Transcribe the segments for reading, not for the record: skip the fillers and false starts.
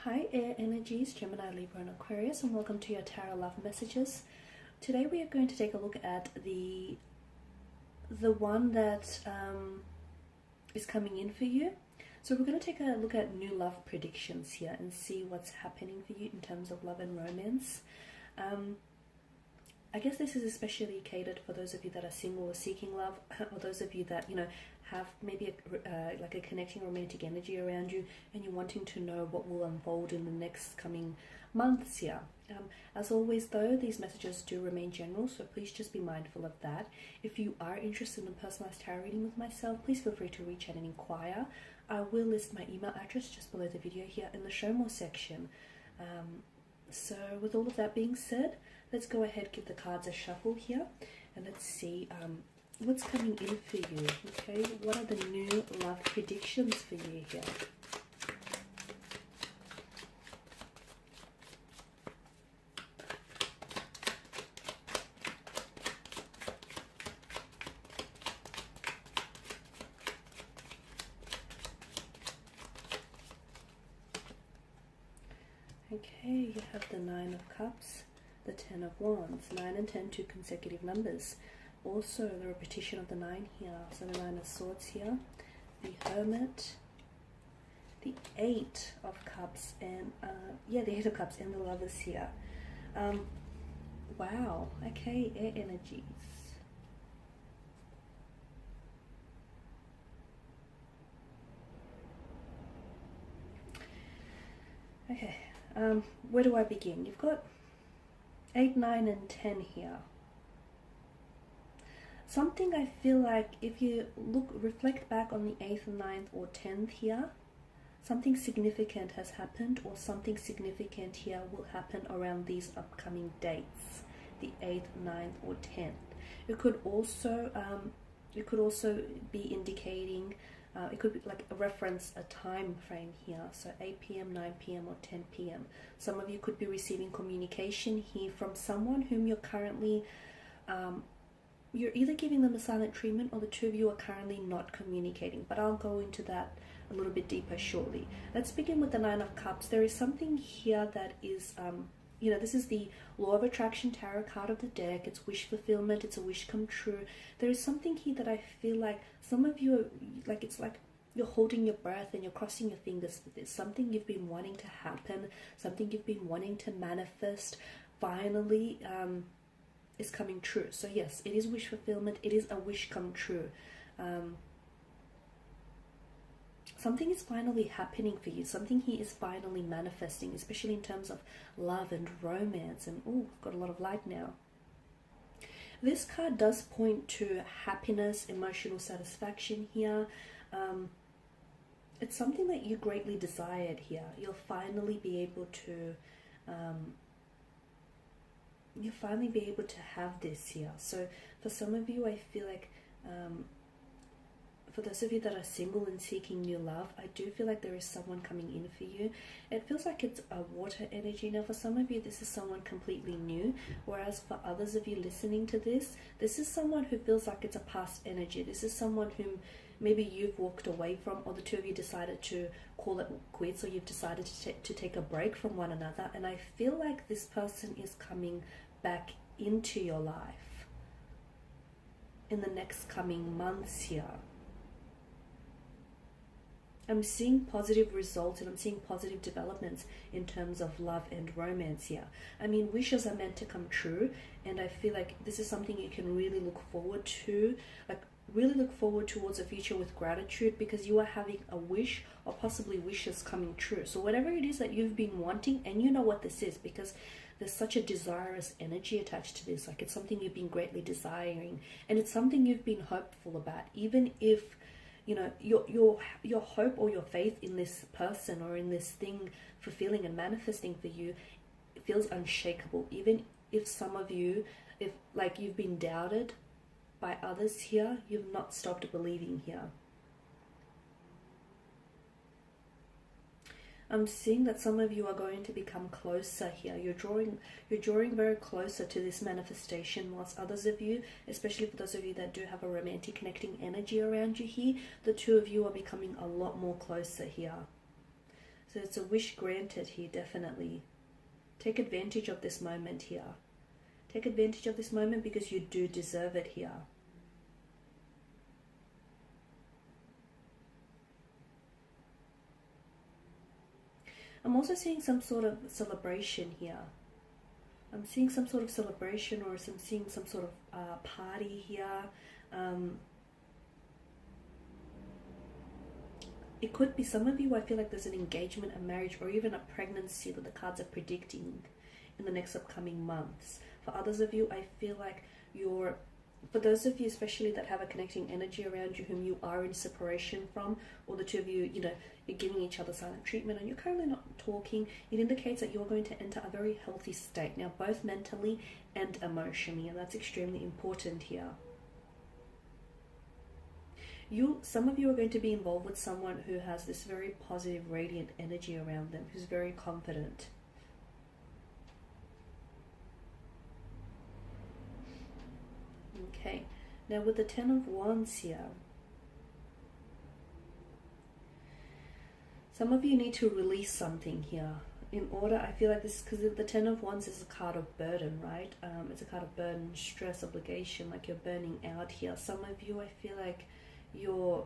Hi Air Energies, Gemini, Libra and Aquarius, and welcome to your Tarot Love Messages. Today we are going to take a look at the one that is coming in for you. So we're going to take a look at new love predictions here and see what's happening for you in terms of love and romance. I guess this is especially catered for those of you that are single or seeking love, or those of you that, have maybe like a connecting romantic energy around you and you're wanting to know what will unfold in the next coming months here. As always though, these messages do remain general, so please just be mindful of that. If you are interested in a personalized tarot reading with myself, please feel free to reach out and inquire. I will list my email address just below the video here in the show more section. So with all of that being said, let's go ahead, give the cards a shuffle here, and let's see what's coming in for you. Okay, what are the new love predictions for you here? Okay, you have the Nine of Cups, the Ten of Wands. 9 and 10, two consecutive numbers. Also the repetition of the 9 here, so the 9 of Swords here, the Hermit, the 8 of Cups, and the 8 of Cups, and the Lovers here. Wow, okay, air energies. Okay, where do I begin? You've got 8, 9, and 10 here. Something I feel like if you reflect back on the 8th, 9th, or 10th here, something significant has happened, or something significant here will happen around these upcoming dates, the 8th, 9th, or 10th. It could also be indicating, it could be like a reference, a time frame here, so 8 p.m., 9 p.m., or 10 p.m. Some of you could be receiving communication here from someone whom you're currently, you're either giving them a silent treatment, or the two of you are currently not communicating, but I'll go into that a little bit deeper shortly. Let's begin with the 9 of Cups. There is something here that is, this is the Law of Attraction tarot card of the deck. It's wish fulfillment. It's a wish come true. There is something here that I feel like some of you, it's like you're holding your breath and you're crossing your fingers for this. Something you've been wanting to happen, something you've been wanting to manifest, finally is coming true. So yes, it is wish fulfillment. It is a wish come true. Something is finally happening for you. Something here is finally manifesting, especially in terms of love and romance. And oh, we've got a lot of light now. This card does point to happiness, emotional satisfaction here. It's something that you greatly desired here. You'll finally be able to have this here. So for some of you, I feel like for those of you that are single and seeking new love, I do feel like there is someone coming in for you. It feels like it's a water energy. Now for some of you, this is someone completely new, whereas for others of you listening to this, this is someone who feels like it's a past energy. This is someone whom maybe you've walked away from, or the two of you decided to call it quits, or you've decided to take a break from one another. And I feel like this person is coming back into your life in the next coming months here. I'm seeing positive results, and I'm seeing positive developments in terms of love and romance here. I mean, wishes are meant to come true, and I feel like this is something you can really look forward to, really look forward towards a future with gratitude, because you are having a wish, or possibly wishes coming true. So whatever it is that you've been wanting, and you know what this is, because there's such a desirous energy attached to this. Like, it's something you've been greatly desiring, and it's something you've been hopeful about, even if your hope or your faith in this person or in this thing fulfilling and manifesting for you feels unshakable. Even if some of you, if like you've been doubted by others here, you've not stopped believing here. I'm seeing that some of you are going to become closer here. You're drawing very closer to this manifestation, whilst others of you, especially for those of you that do have a romantic connecting energy around you here, the two of you are becoming a lot more closer here. So it's a wish granted here, definitely. Take advantage of this moment here. Take advantage of this moment because you do deserve it here. I'm also seeing some sort of celebration here. I'm seeing some sort of celebration, or I'm seeing some sort of party here. It could be some of you, I feel like there's an engagement, a marriage, or even a pregnancy that the cards are predicting in the next upcoming months. For others of you, I feel like for those of you especially that have a connecting energy around you whom you are in separation from, or the two of you, you're giving each other silent treatment and you're currently not talking, it indicates that you're going to enter a very healthy state now, both mentally and emotionally, and that's extremely important here. Some of you are going to be involved with someone who has this very positive, radiant energy around them, who's very confident. Okay, now with the Ten of Wands here, some of you need to release something here. In order, I feel like this, because the Ten of Wands is a card of burden, right? It's a card of burden, stress, obligation, like you're burning out here. Some of you, I feel like you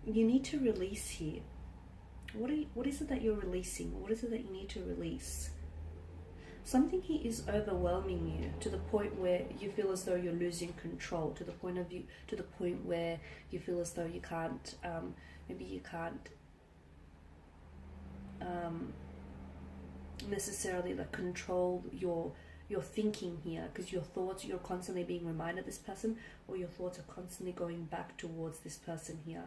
need to release here. What is it that you're releasing? What is it that you need to release? Something here is overwhelming you to the point where you feel as though you're losing control, to the point where you feel as though you can't, maybe you can't necessarily like control your thinking here, because your thoughts, you're constantly being reminded of this person, or your thoughts are constantly going back towards this person here.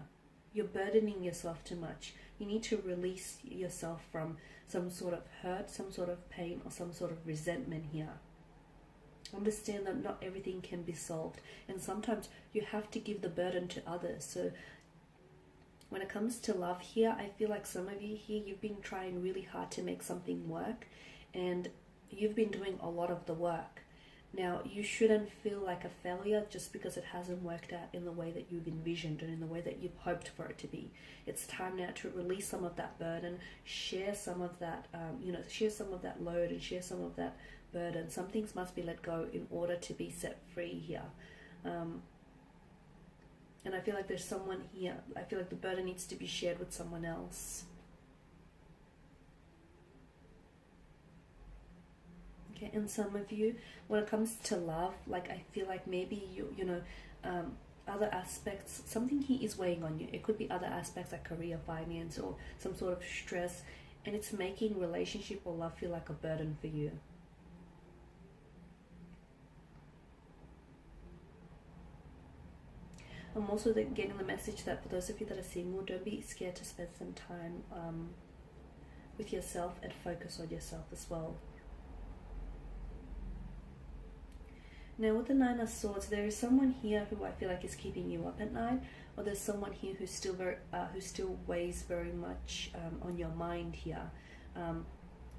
You're burdening yourself too much. You need to release yourself from some sort of hurt, some sort of pain, or some sort of resentment here. Understand that not everything can be solved, and sometimes you have to give the burden to others. So when it comes to love here, I feel like some of you here, you've been trying really hard to make something work, and you've been doing a lot of the work. Now, you shouldn't feel like a failure just because it hasn't worked out in the way that you've envisioned and in the way that you've hoped for it to be. It's time now to release some of that burden, share some of that, share some of that load and share some of that burden. Some things must be let go in order to be set free here. And I feel like there's someone here, I feel like the burden needs to be shared with someone else. Okay, and some of you, when it comes to love, like I feel like maybe other aspects, something here is weighing on you. It could be other aspects like career, finance, or some sort of stress, and it's making relationship or love feel like a burden for you. I'm also getting the message that for those of you that are single, don't be scared to spend some time with yourself and focus on yourself as well. Now with the Nine of Swords, there is someone here who I feel like is keeping you up at night, or there's someone here who's still who still weighs very much on your mind here.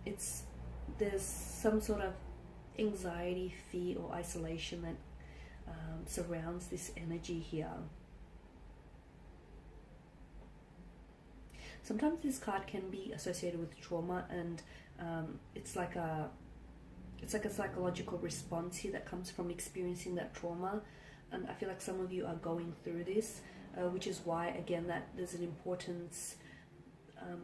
There's some sort of anxiety, fear, or isolation that surrounds this energy here. Sometimes this card can be associated with trauma, and it's like a psychological response here that comes from experiencing that trauma. And I feel like some of you are going through this, which is why, again, that there's an importance,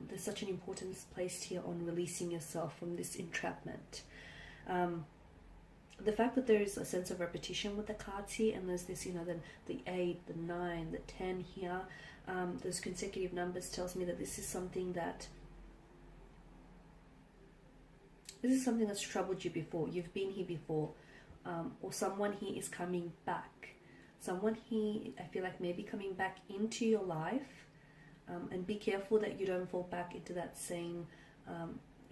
there's such an importance placed here on releasing yourself from this entrapment. The fact that there is a sense of repetition with the cards here, and there's this, the 8, the 9, the 10 here, those consecutive numbers tells me that this is something that's troubled you before. You've been here before, or someone here is coming back. Someone here, I feel like, maybe coming back into your life, and be careful that you don't fall back into that same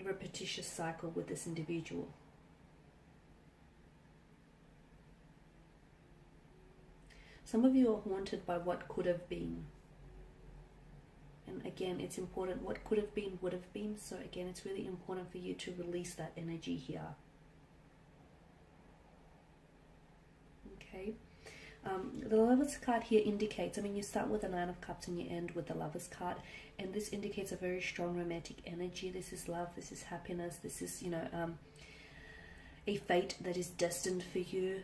repetitious cycle with this individual. Some of you are haunted by what could have been. And again, it's important. What could have been would have been. So again, it's really important for you to release that energy here. Okay. The Lovers card here indicates, I mean, you start with the Nine of Cups and you end with the Lovers card, and this indicates a very strong romantic energy. This is love, this is happiness, this is, you know, a fate that is destined for you.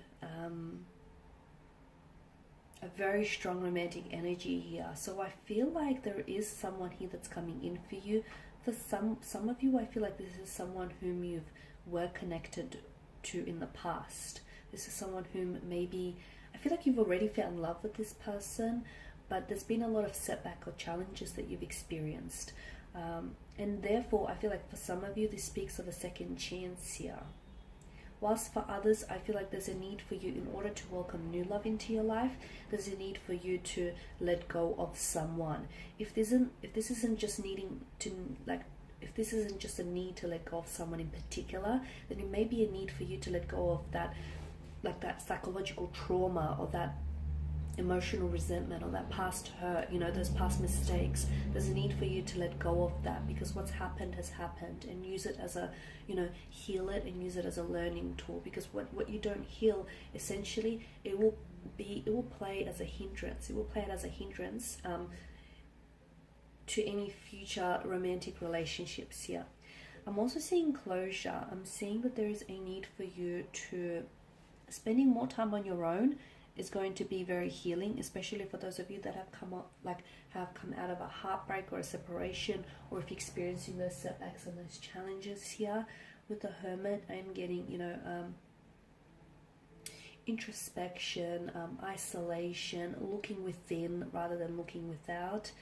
A very strong romantic energy here. So I feel like there is someone here that's coming in for you. For some of you, I feel like this is someone whom you've were connected to in the past. This is someone whom maybe, I feel like you've already fell in love with this person, but there's been a lot of setback or challenges that you've experienced. And therefore, I feel like for some of you, this speaks of a second chance here. Whilst for others, I feel like there's a need for you, in order to welcome new love into your life, there's a need for you to let go of someone. If this isn't just needing to, like, if this isn't just a need to let go of someone in particular, then it may be a need for you to let go of that, like that psychological trauma or that emotional resentment or that past hurt, you know, those past mistakes. There's a need for you to let go of that, because what's happened has happened, and use it as a, you know, heal it and use it as a learning tool. Because what you don't heal, essentially, it will play as a hindrance. It will play it as a hindrance to any future romantic relationships here. I'm also seeing closure. I'm seeing that there is a need for you to, spending more time on your own is going to be very healing, especially for those of you that have come out of a heartbreak or a separation, or if you're experiencing those setbacks and those challenges here. With the Hermit, I'm getting, you know, introspection, isolation, looking within rather than looking without.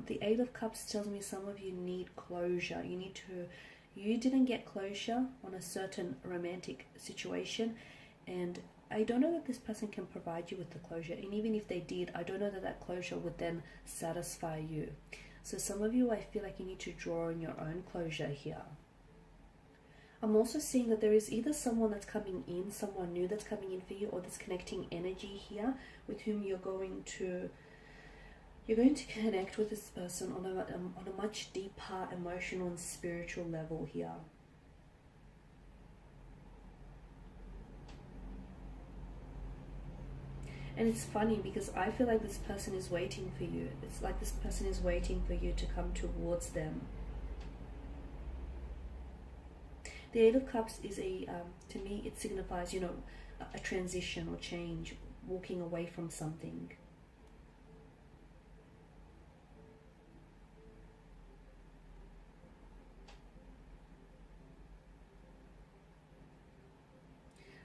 The Eight of Cups tells me some of you need closure. You didn't get closure on a certain romantic situation, and I don't know that this person can provide you with the closure. And even if they did, I don't know that that closure would then satisfy you. So some of you, I feel like you need to draw on your own closure here. I'm also seeing that there is either someone that's coming in, someone new that's coming in for you, or this connecting energy here with whom you're going to connect with this person on a much deeper emotional and spiritual level here. And it's funny because I feel like this person is waiting for you. It's like this person is waiting for you to come towards them. The Eight of Cups is to me, it signifies, you know, a transition or change, walking away from something.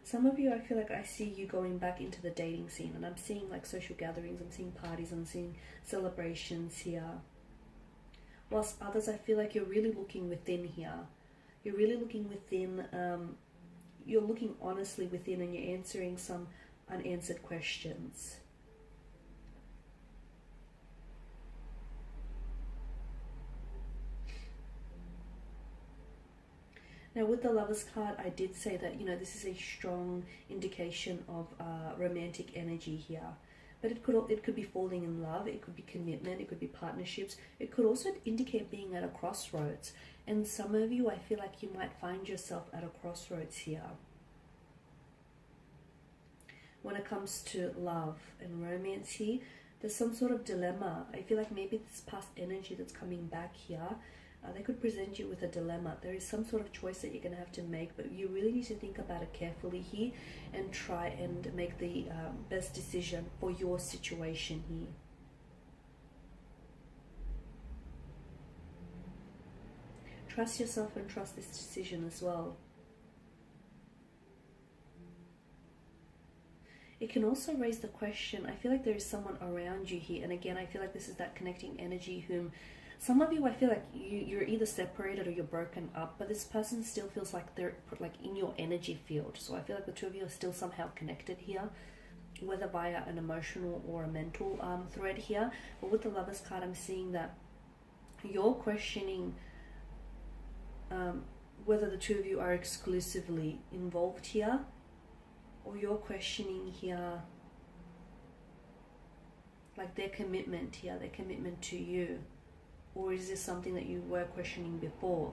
Some of you, I feel like I see you going back into the dating scene, and I'm seeing like social gatherings, I'm seeing parties, I'm seeing celebrations here. Whilst others, I feel like you're really looking within here. You're really looking within, you're looking honestly within, and you're answering some unanswered questions. Now with the Lovers card, I did say that, you know, this is a strong indication of romantic energy here. But it could be falling in love, it could be commitment, it could be partnerships. It could also indicate being at a crossroads. And some of you, I feel like you might find yourself at a crossroads here. When it comes to love and romance here, there's some sort of dilemma. I feel like maybe this past energy that's coming back here, they could present you with a dilemma. There is some sort of choice that you're going to have to make, but you really need to think about it carefully here and try and make the best decision for your situation here. Trust yourself and trust this decision as well. It can also raise the question, I feel like there is someone around you here, and again, I feel like this is that connecting energy whom some of you, I feel like you're either separated or you're broken up, but this person still feels like they're like in your energy field. So I feel like the two of you are still somehow connected here, whether via an emotional or a mental thread here. But with the Lovers card, I'm seeing that you're questioning whether the two of you are exclusively involved here, or you're questioning here like their commitment here, their commitment to you. Or is this something that you were questioning before?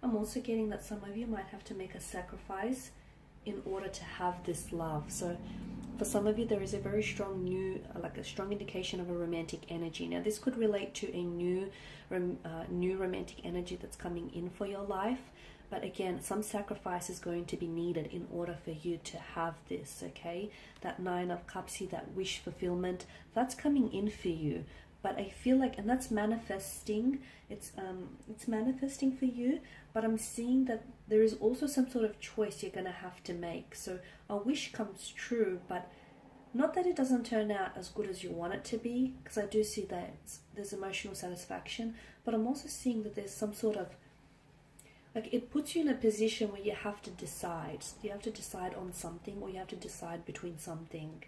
I'm I'm also getting that some of you might have to make a sacrifice in order to have this love. So for some of you, there is a very strong like a strong indication of a romantic energy. Now this could relate to a new romantic energy that's coming in for your life. But again, some sacrifice is going to be needed in order for you to have this, okay? That Nine of Cups here, that wish fulfillment, that's coming in for you. But I feel like, and that's manifesting, it's manifesting for you, but I'm seeing that there is also some sort of choice you're going to have to make. So a wish comes true, but not that it doesn't turn out as good as you want it to be, because I do see that there's emotional satisfaction, but I'm also seeing that there's some sort of, like, it puts you in a position where you have to decide. You have to decide on something, or you have to decide between something.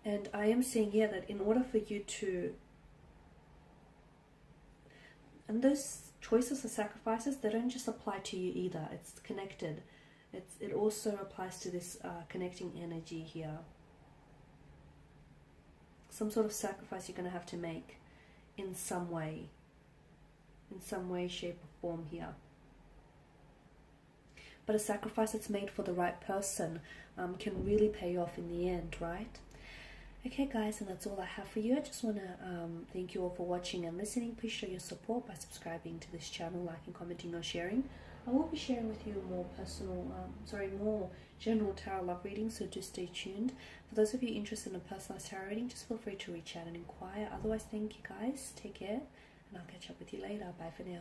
And I am seeing here that in order for you to, and those choices or sacrifices, they don't just apply to you either. It's connected. It also applies to this connecting energy here. Some sort of sacrifice you're going to have to make in some way, shape, or form here. But a sacrifice that's made for the right person can really pay off in the end, right? Okay guys, and that's all I have for you. I just want to thank you all for watching and listening. Please show your support by subscribing to this channel, liking, commenting, or sharing. I will be sharing with you more more general tarot love readings, so do stay tuned. For those of you interested in a personalized tarot reading, just feel free to reach out and inquire. Otherwise, thank you guys, take care, and I'll catch up with you later. Bye for now.